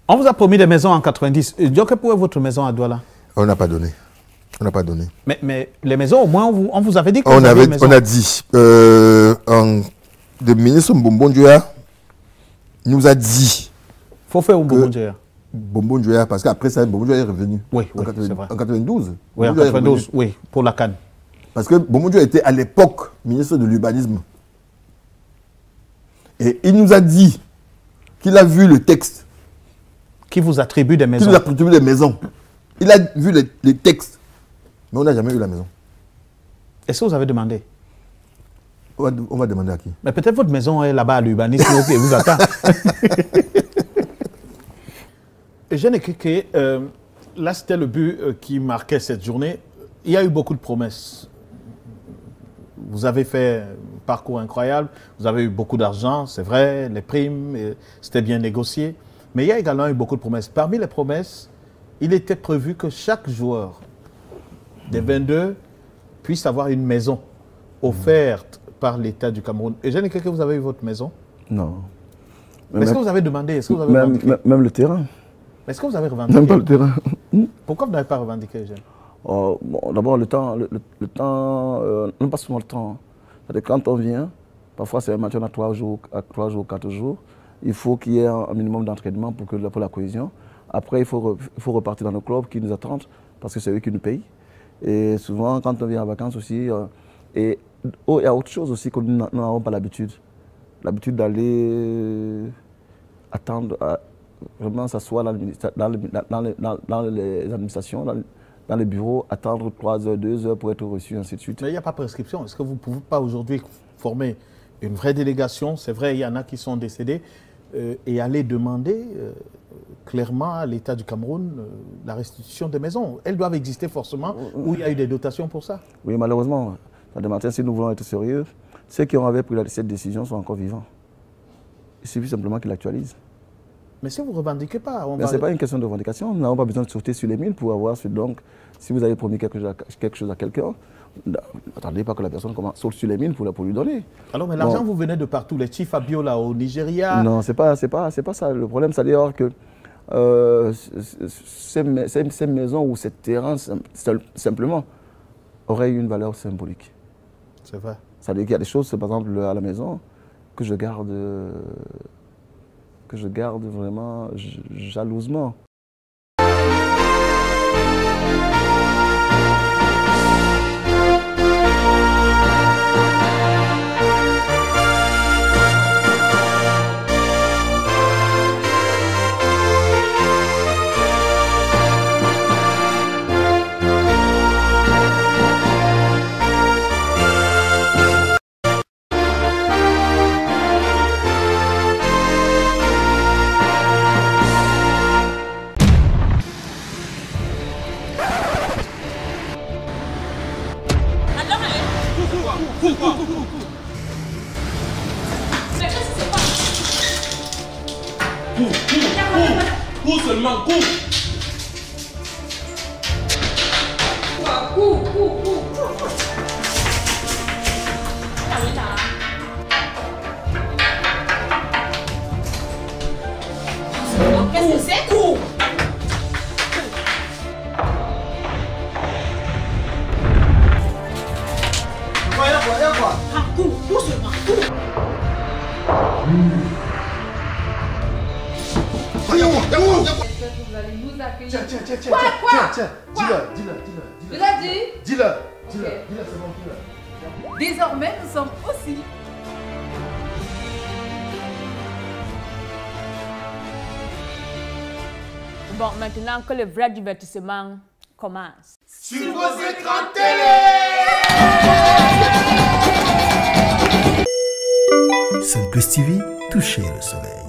On vous a promis des maisons en 90. Donc, pour votre maison à Douala? On n'a pas donné. On n'a pas donné. Mais les maisons, au moins, on vous avait dit que on a dit, le ministre Mbombo Njoya nous a dit. Il faut faire Mbombo Njoya. Mbombo Njoya, parce qu'après ça, Mbombo Njoya est revenu. Oui, c'est vrai. En 92. Oui, en 92, oui, pour la CAN. Parce que Mbombo Njoya était à l'époque ministre de l'urbanisme. Et il nous a dit qu'il a vu le texte. Qui vous attribue des maisons. Qui nous attribue des maisons. Il a vu les textes. Mais on n'a jamais eu la maison. Est-ce que vous avez demandé? On va demander à qui? Mais peut-être votre maison est là-bas à l'urbanisme et vous attend. Eugène Ekeke, là c'était le but qui marquait cette journée. Il y a eu beaucoup de promesses. Vous avez fait un parcours incroyable, vous avez eu beaucoup d'argent, c'est vrai, les primes, c'était bien négocié. Mais il y a également eu beaucoup de promesses. Parmi les promesses, il était prévu que chaque joueur des 22 puisse avoir une maison offerte par l'État du Cameroun. Eugène Ekeke, vous avez eu votre maison? Non. Est-ce que vous avez demandé? Est-ce que vous avez revendiqué? Même le terrain. Est-ce que vous avez revendiqué? Même pas le terrain. Pourquoi vous n'avez pas revendiqué, Eugène? Bon, d'abord, le temps, non pas seulement le temps. Quand on vient, parfois c'est un match à 3 jours, 4 jours. Il faut qu'il y ait un minimum d'entraînement pour la cohésion. Après, il faut repartir dans nos clubs qui nous attendent parce que c'est eux qui nous payent. Et souvent, quand on vient en vacances aussi, il y a autre chose aussi que nous n'avons pas l'habitude. L'habitude d'aller attendre, vraiment s'asseoir dans les administrations, dans les bureaux, attendre 3 heures, 2 heures pour être reçu, ainsi de suite. Mais il n'y a pas de prescription. Est-ce que vous ne pouvez pas aujourd'hui former une vraie délégation? C'est vrai, il y en a qui sont décédés. Et aller demander clairement à l'État du Cameroun la restitution des maisons. Elles doivent exister forcément, où il y a eu des dotations pour ça. Oui, malheureusement, si nous voulons être sérieux, ceux qui avaient pris cette décision sont encore vivants. Il suffit simplement qu'ils l'actualisent. Mais si vous ne revendiquez pas... Ce n'est pas une question de revendication. Nous n'avons pas besoin de sauter sur les mines pour avoir ce. Donc, si vous avez promis quelque chose à quelqu'un, attendez pas que la personne saute sur les mines pour lui donner. Alors, mais l'argent, vous venez de partout. Les chiffres Fabiola au Nigeria... Non, c'est pas ça. Le problème, c'est-à-dire que ces maisons ou ces terrains, simplement, auraient une valeur symbolique. C'est vrai. C'est-à-dire qu'il y a des choses, par exemple, à la maison, que je garde vraiment jalousement. Cours seulement, cours. Qu'est-ce que c'est? Cours. Quoi? Ah, cours seulement, cours. Vous allez nous accueillir. Tiens. Dis-le. Tu l'as dit? Dis-le, Ok. c'est bon, dis-le. Désormais, nous sommes aussi. Bon, maintenant que le vrai divertissement commence. Sur vos écrans télé! Sun Plus TV, touchez le soleil.